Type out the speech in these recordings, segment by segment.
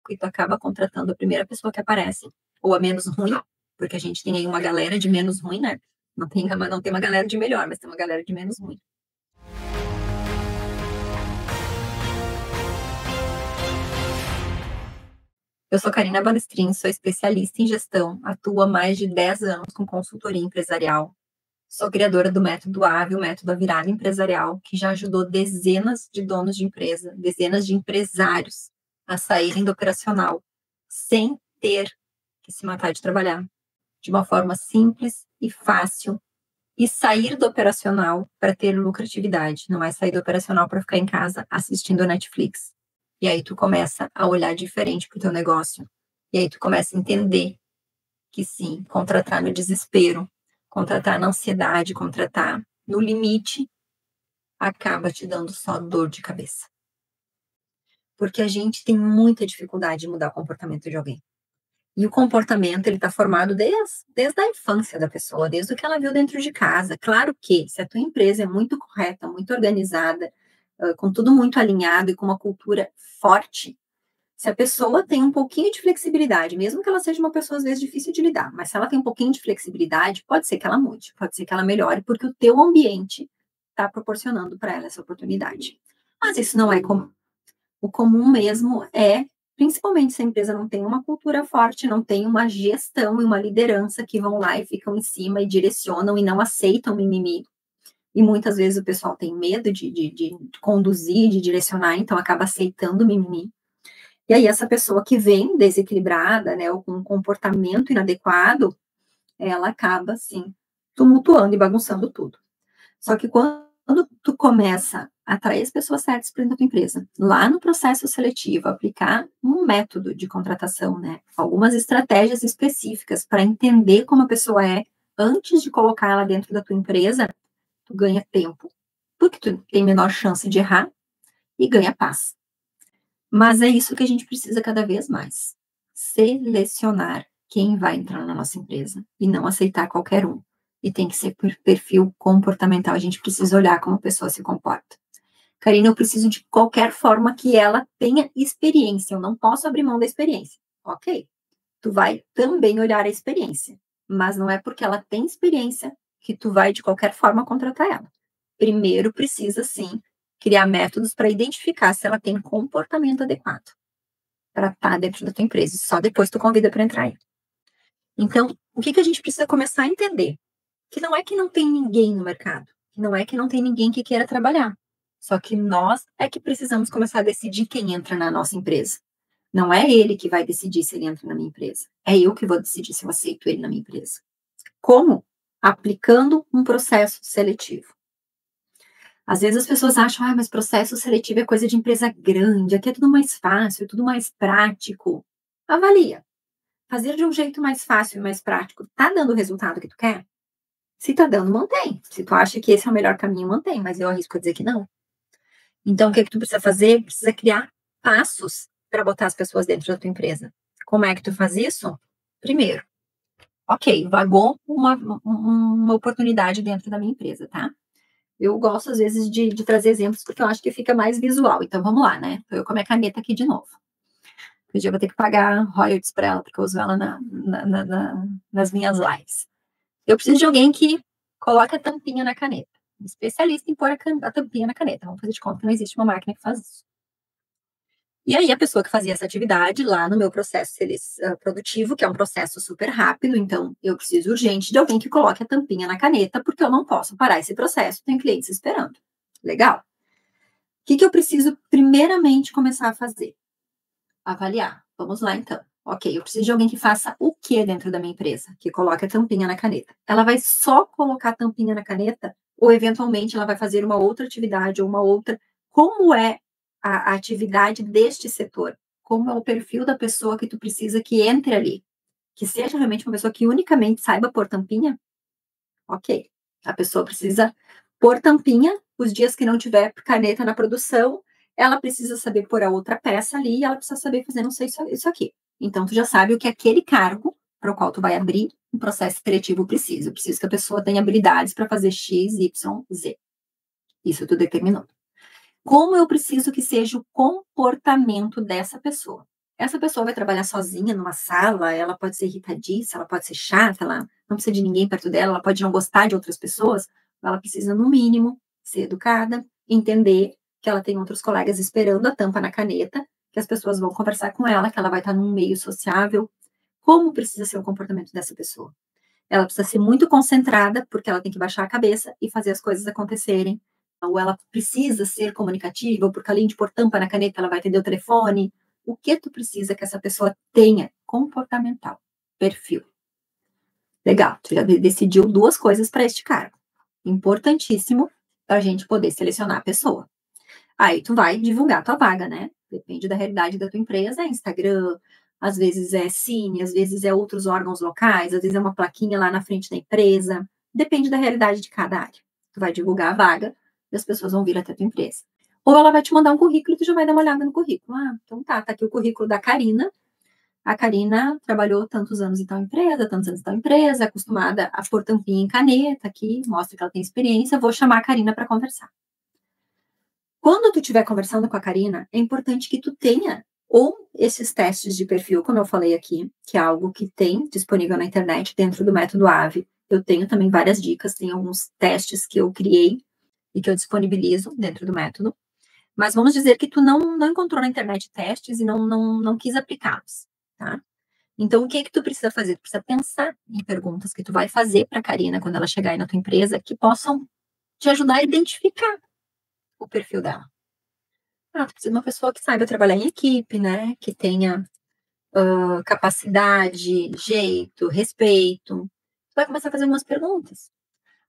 fraco e tu acaba contratando a primeira pessoa que aparece, ou a menos ruim, porque a gente tem aí uma galera de menos ruim, né? Não tem uma galera de melhor, mas tem uma galera de menos ruim. Eu sou Karina Balestrin, sou especialista em gestão, atuo há mais de 10 anos com consultoria empresarial. Sou criadora do método AVE, o método A Virada Empresarial, que já ajudou dezenas de donos de empresa, dezenas de empresários a saírem do operacional sem ter que se matar de trabalhar, de uma forma simples e fácil. E sair do operacional para ter lucratividade, não é sair do operacional para ficar em casa assistindo a Netflix. E aí tu começa a olhar diferente para o teu negócio. E aí tu começa a entender que sim, contratar no desespero, contratar na ansiedade, contratar no limite, acaba te dando só dor de cabeça. Porque a gente tem muita dificuldade de mudar o comportamento de alguém. E o comportamento, ele está formado desde a infância da pessoa, desde o que ela viu dentro de casa. Claro que, se a tua empresa é muito correta, muito organizada, com tudo muito alinhado e com uma cultura forte, se a pessoa tem um pouquinho de flexibilidade, mesmo que ela seja uma pessoa, às vezes, difícil de lidar, mas se ela tem um pouquinho de flexibilidade, pode ser que ela mude, pode ser que ela melhore, porque o teu ambiente está proporcionando para ela essa oportunidade. Mas isso não é comum. O comum mesmo é, principalmente se a empresa não tem uma cultura forte, não tem uma gestão e uma liderança que vão lá e ficam em cima e direcionam e não aceitam mimimi. E muitas vezes o pessoal tem medo de conduzir, de direcionar, então acaba aceitando mimimi. E aí essa pessoa que vem desequilibrada, né, ou com um comportamento inadequado, ela acaba, assim, tumultuando e bagunçando tudo. Só que quando tu começa a atrair as pessoas certas para dentro da tua empresa, lá no processo seletivo, aplicar um método de contratação, né, algumas estratégias específicas para entender como a pessoa é, antes de colocar ela dentro da tua empresa, tu ganha tempo, porque tu tem menor chance de errar e ganha paz. Mas é isso que a gente precisa cada vez mais. Selecionar quem vai entrar na nossa empresa e não aceitar qualquer um. E tem que ser por perfil comportamental. A gente precisa olhar como a pessoa se comporta. Karina, eu preciso de qualquer forma que ela tenha experiência. Eu não posso abrir mão da experiência. Ok. Tu vai também olhar a experiência. Mas não é porque ela tem experiência que tu vai de qualquer forma contratar ela. Primeiro precisa, sim, criar métodos para identificar se ela tem comportamento adequado para estar dentro da tua empresa. E só depois tu convida para entrar aí. Então, o que a gente precisa começar a entender? Que não é que não tem ninguém no mercado. Que não é que não tem ninguém que queira trabalhar. Só que nós é que precisamos começar a decidir quem entra na nossa empresa. Não é ele que vai decidir se ele entra na minha empresa. É eu que vou decidir se eu aceito ele na minha empresa. Como? Aplicando um processo seletivo. Às vezes as pessoas acham, mas processo seletivo é coisa de empresa grande, aqui é tudo mais fácil, é tudo mais prático. Avalia. Fazer de um jeito mais fácil e mais prático, tá dando o resultado que tu quer? Se tá dando, mantém. Se tu acha que esse é o melhor caminho, mantém, mas eu arrisco a dizer que não. Então, o que tu precisa fazer? Precisa criar passos para botar as pessoas dentro da tua empresa. Como é que tu faz isso? Primeiro, ok, vagou uma oportunidade dentro da minha empresa, tá? Eu gosto, às vezes, de trazer exemplos, porque eu acho que fica mais visual. Então, vamos lá, né? Eu com a minha caneta aqui de novo. Um dia eu vou ter que pagar royalties para ela, porque eu uso ela nas minhas lives. Eu preciso de alguém que coloque a tampinha na caneta. Um especialista em pôr a tampinha na caneta. Vamos fazer de conta que não existe uma máquina que faz isso. E aí, a pessoa que fazia essa atividade lá no meu processo produtivo, que é um processo super rápido, então eu preciso urgente de alguém que coloque a tampinha na caneta, porque eu não posso parar esse processo, tem clientes esperando. Legal? O que eu preciso primeiramente começar a fazer? Avaliar. Vamos lá, então. Ok, eu preciso de alguém que faça o que dentro da minha empresa? Que coloque a tampinha na caneta. Ela vai só colocar a tampinha na caneta ou, eventualmente, ela vai fazer uma outra atividade ou uma outra? Como é a atividade deste setor? Como é o perfil da pessoa que tu precisa que entre ali? Que seja realmente uma pessoa que unicamente saiba pôr tampinha? Ok. A pessoa precisa pôr tampinha os dias que não tiver caneta na produção, ela precisa saber pôr a outra peça ali e ela precisa saber fazer não sei isso aqui. Então, tu já sabe o que aquele cargo para o qual tu vai abrir um processo seletivo precisa. Eu preciso que a pessoa tenha habilidades para fazer X, Y, Z. Isso tu determinou. Como eu preciso que seja o comportamento dessa pessoa? Essa pessoa vai trabalhar sozinha numa sala, ela pode ser irritadiça, ela pode ser chata, ela não precisa de ninguém perto dela, ela pode não gostar de outras pessoas, ela precisa, no mínimo, ser educada, entender que ela tem outros colegas esperando a tampa na caneta, que as pessoas vão conversar com ela, que ela vai estar num meio sociável. Como precisa ser o comportamento dessa pessoa? Ela precisa ser muito concentrada, porque ela tem que baixar a cabeça e fazer as coisas acontecerem. Ou ela precisa ser comunicativa, porque além de pôr tampa na caneta, ela vai atender o telefone. O que tu precisa que essa pessoa tenha? Comportamental, perfil. Legal, tu já decidiu 2 coisas para este cargo. Importantíssimo para a gente poder selecionar a pessoa. Aí tu vai divulgar a tua vaga, né? Depende da realidade da tua empresa, é Instagram, às vezes é Cine, às vezes é outros órgãos locais, às vezes é uma plaquinha lá na frente da empresa. Depende da realidade de cada área. Tu vai divulgar a vaga e as pessoas vão vir até a tua empresa. Ou ela vai te mandar um currículo e tu já vai dar uma olhada no currículo. Ah, então tá aqui o currículo da Karina. A Karina trabalhou tantos anos em tal empresa, tantos anos em tal empresa, acostumada a pôr tampinha em caneta aqui, mostra que ela tem experiência, vou chamar a Karina para conversar. Quando tu estiver conversando com a Karina, é importante que tu tenha ou esses testes de perfil, como eu falei aqui, que é algo que tem disponível na internet dentro do método AVE. Eu tenho também várias dicas, tem alguns testes que eu criei e que eu disponibilizo dentro do método. Mas vamos dizer que tu não encontrou na internet testes e não quis aplicá-los, tá? Então, o que é que tu precisa fazer? Tu precisa pensar em perguntas que tu vai fazer para a Karina quando ela chegar aí na tua empresa que possam te ajudar a identificar o perfil dela. Ah, tu precisa de uma pessoa que saiba trabalhar em equipe, né? Que tenha capacidade, jeito, respeito. Tu vai começar a fazer umas perguntas.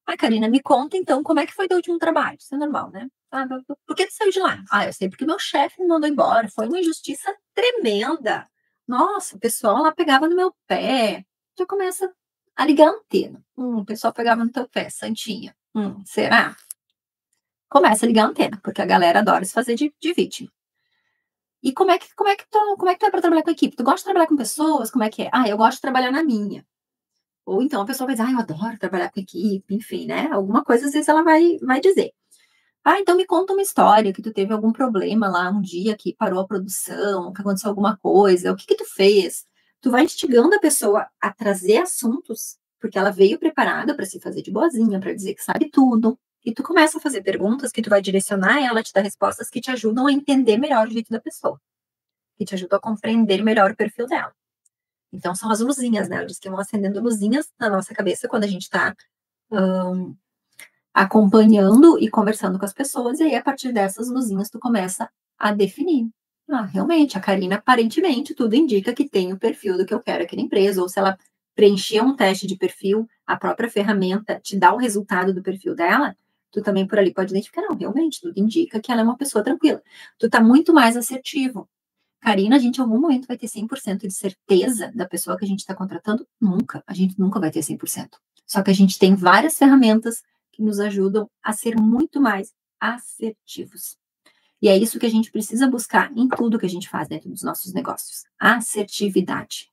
Ah, Karina, me conta então como é que foi teu último trabalho. Isso é normal, né? Ah, por que tu saiu de lá? Ah, eu sei porque meu chefe me mandou embora. Foi uma injustiça tremenda. Nossa, o pessoal lá pegava no meu pé. Já começa a ligar a antena. O pessoal pegava no teu pé, santinha. Será? Começa a ligar a antena, porque a galera adora se fazer de vítima. E como é que tu é para trabalhar com equipe? Tu gosta de trabalhar com pessoas? Como é que é? Ah, eu gosto de trabalhar na minha. Ou então a pessoa vai dizer, ah, eu adoro trabalhar com equipe, enfim, né? Alguma coisa às vezes ela vai dizer. Ah, então me conta uma história que tu teve algum problema lá um dia que parou a produção, que aconteceu alguma coisa, o que tu fez? Tu vai instigando a pessoa a trazer assuntos, porque ela veio preparada para se fazer de boazinha, para dizer que sabe tudo. E tu começa a fazer perguntas que tu vai direcionar ela, te dar respostas que te ajudam a entender melhor o jeito da pessoa, que te ajudam a compreender melhor o perfil dela. Então são as luzinhas, né? Eles que vão acendendo luzinhas na nossa cabeça quando a gente está acompanhando e conversando com as pessoas, e aí a partir dessas luzinhas tu começa a definir. Ah, realmente, a Karina, aparentemente, tudo indica que tem o perfil do que eu quero aqui na empresa, ou se ela preencher um teste de perfil, a própria ferramenta te dá o resultado do perfil dela, tu também por ali pode identificar, não, realmente, tudo indica que ela é uma pessoa tranquila. Tu tá muito mais assertivo. Karina, a gente em algum momento vai ter 100% de certeza da pessoa que a gente está contratando? Nunca. A gente nunca vai ter 100%. Só que a gente tem várias ferramentas que nos ajudam a ser muito mais assertivos. E é isso que a gente precisa buscar em tudo que a gente faz dentro dos nossos negócios. Assertividade.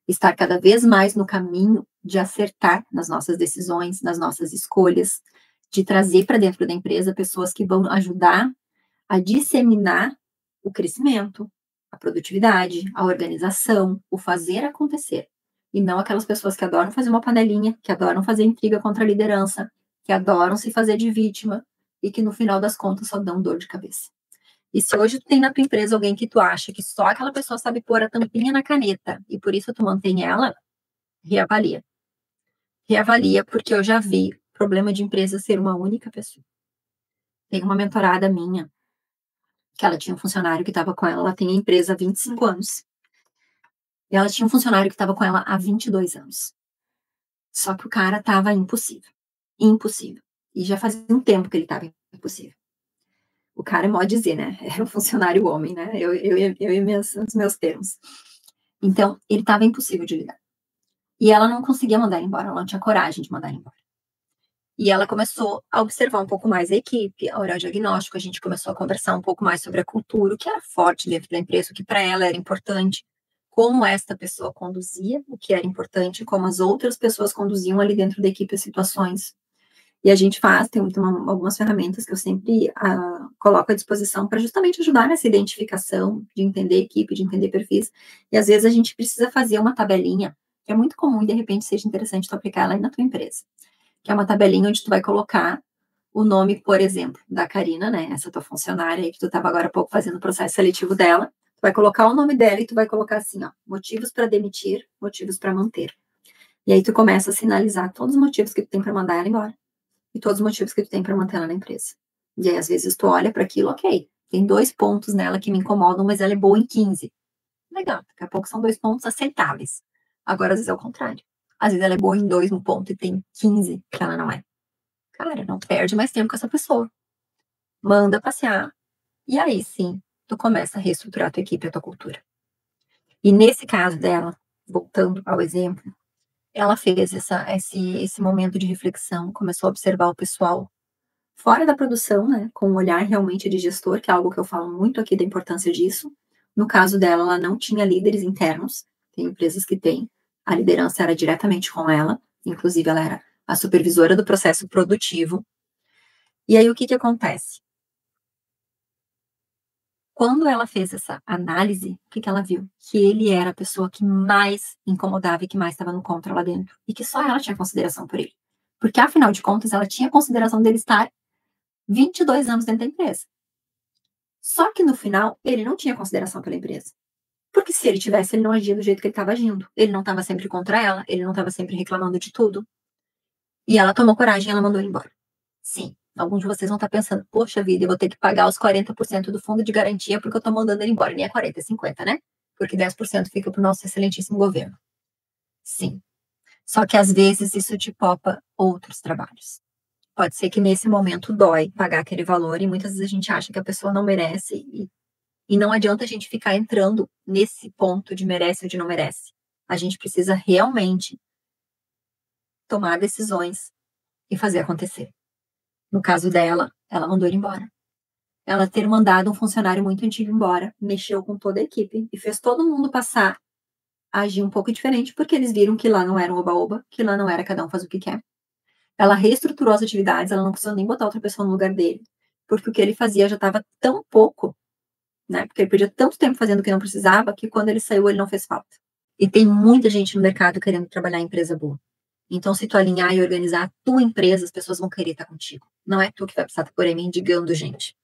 Estar cada vez mais no caminho de acertar nas nossas decisões, nas nossas escolhas, de trazer para dentro da empresa pessoas que vão ajudar a disseminar o crescimento, a produtividade, a organização, o fazer acontecer. E não aquelas pessoas que adoram fazer uma panelinha, que adoram fazer intriga contra a liderança, que adoram se fazer de vítima e que no final das contas só dão dor de cabeça. E se hoje tu tem na tua empresa alguém que tu acha que só aquela pessoa sabe pôr a tampinha na caneta e por isso tu mantém ela, reavalia. Reavalia, porque eu já vi problema de empresa ser uma única pessoa. Tem uma mentorada minha que ela tinha um funcionário que estava com ela tem a empresa há 25 anos. E ela tinha um funcionário que estava com ela há 22 anos. Só que o cara estava impossível. Impossível. E já fazia um tempo que ele estava impossível. O cara é mó dizer, né? Era um funcionário homem, né? Eu e os meus termos. Então, ele estava impossível de lidar. E ela não conseguia mandar ele embora, ela não tinha coragem de mandar ele embora. E ela começou a observar um pouco mais a equipe, a olhar o diagnóstico, a gente começou a conversar um pouco mais sobre a cultura, o que era forte dentro da empresa, o que para ela era importante, como esta pessoa conduzia, o que era importante, como as outras pessoas conduziam ali dentro da equipe as situações. E a gente faz, algumas ferramentas que eu sempre coloco à disposição para justamente ajudar nessa identificação, de entender equipe, de entender perfis. E às vezes a gente precisa fazer uma tabelinha, que é muito comum e de repente seja interessante tu aplicar ela aí na tua empresa. Que é uma tabelinha onde tu vai colocar o nome, por exemplo, da Karina, né? Essa tua funcionária aí que tu estava agora há pouco fazendo o processo seletivo dela. Tu vai colocar o nome dela e tu vai colocar assim, ó, motivos para demitir, motivos para manter. E aí tu começa a sinalizar todos os motivos que tu tem para mandar ela embora e todos os motivos que tu tem para manter ela na empresa. E aí, às vezes, tu olha para aquilo, ok, tem 2 pontos nela que me incomodam, mas ela é boa em 15. Legal, daqui a pouco são 2 pontos aceitáveis. Agora, às vezes, é o contrário. Às vezes ela é boa em 2 no ponto e tem 15 que ela não é. Cara, não perde mais tempo com essa pessoa. Manda passear. E aí, sim, tu começa a reestruturar a tua equipe e a tua cultura. E nesse caso dela, voltando ao exemplo, ela fez esse momento de reflexão, começou a observar o pessoal fora da produção, né, com um olhar realmente de gestor, que é algo que eu falo muito aqui da importância disso. No caso dela, ela não tinha líderes internos, tem empresas que têm, a liderança era diretamente com ela, inclusive ela era a supervisora do processo produtivo. E aí o que acontece? Quando ela fez essa análise, o que ela viu? Que ele era a pessoa que mais incomodava e que mais estava no contra lá dentro, e que só ela tinha consideração por ele. Porque, afinal de contas, ela tinha consideração dele estar 22 anos dentro da empresa. Só que no final, ele não tinha consideração pela empresa. Porque se ele tivesse, ele não agia do jeito que ele estava agindo. Ele não estava sempre contra ela, ele não estava sempre reclamando de tudo. E ela tomou coragem e ela mandou ele embora. Sim, alguns de vocês vão estar pensando, poxa vida, eu vou ter que pagar os 40% do fundo de garantia porque eu estou mandando ele embora. Nem é 40, é 50, né? Porque 10% fica para o nosso excelentíssimo governo. Sim. Só que às vezes isso te popa outros trabalhos. Pode ser que nesse momento dói pagar aquele valor e muitas vezes a gente acha que a pessoa não merece e não adianta a gente ficar entrando nesse ponto de merece ou de não merece. A gente precisa realmente tomar decisões e fazer acontecer. No caso dela, ela mandou ele embora. Ela ter mandado um funcionário muito antigo embora, mexeu com toda a equipe e fez todo mundo passar a agir um pouco diferente, porque eles viram que lá não era um oba-oba, que lá não era cada um faz o que quer. Ela reestruturou as atividades, ela não precisou nem botar outra pessoa no lugar dele, porque o que ele fazia já estava tão pouco, né? Porque ele perdia tanto tempo fazendo o que não precisava, que quando ele saiu, ele não fez falta. E tem muita gente no mercado querendo trabalhar em empresa boa. Então, se tu alinhar e organizar a tua empresa, as pessoas vão querer estar contigo. Não é tu que vai precisar estar por aí mendigando gente.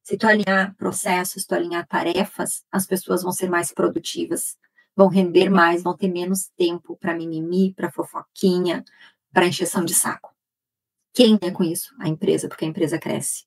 Se tu alinhar processos, se tu alinhar tarefas, as pessoas vão ser mais produtivas, vão render mais, vão ter menos tempo para mimimi, para fofoquinha, para encheção de saco. Quem ganha com isso? A empresa, porque a empresa cresce.